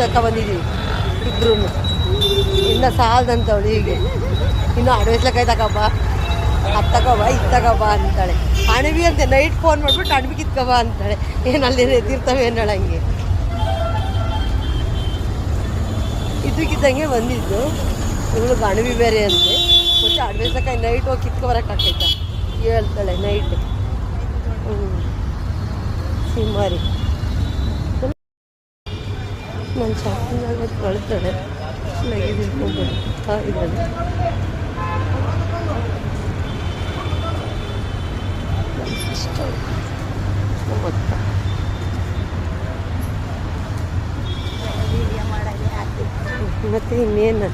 ತಕ ಬಂದಿದ್ದೀವಿ ಇಬ್ರು. ಇನ್ನು ಸಾಲದಂತವಳು ಹೀಗೆ ಇನ್ನು ಅಡವಿಸ್ಲಕಾಯಿ ತಗೊಬ್ಬ, ಅದು ತಗೊಬ್ಬ, ಇದು ತಗೊಬ್ಬ ಅಂತಾಳೆ. ಅಣವಿ ಅಂತೆ ನೈಟ್ ಫೋನ್ ಮಾಡಿಬಿಟ್ಟು ಅಣವಿ ಕಿತ್ಕೊಬ ಅಂತಾಳೆ. ಏನು ಅಲ್ಲಿ ಎದ್ದಿರ್ತವೆ ಅನ್ನೋಳು ಹಂಗೆ. ಇದಕ್ಕಿದ್ದಂಗೆ ಬಂದಿದ್ದು ಇವಳಿಗೆ ಅಣವಿ ಬೇರೆ ಅಂತೆ. ಮತ್ತು ಅಡವಿಸ್ಲಕಾಯಿ ನೈಟ್ ಹೋಗಿ ಕಿತ್ಕೊಬರಕ್ಕಾಗ್ತೈತ ಹೇಳ್ತಾಳೆ ನೈಟ್. ಸಿಂಹಾರಿ ನನ್ನ ಶಾಪಿಂಗ್ ಕಳ್ತಾಳೆ ಲಗೇಜ್ ಇಟ್ಕೊಂಡ್ಬಿಡು ಇದ್ದಾಳೆ. ಇಷ್ಟ ಮತ್ತೆ ಇನ್ನೇನು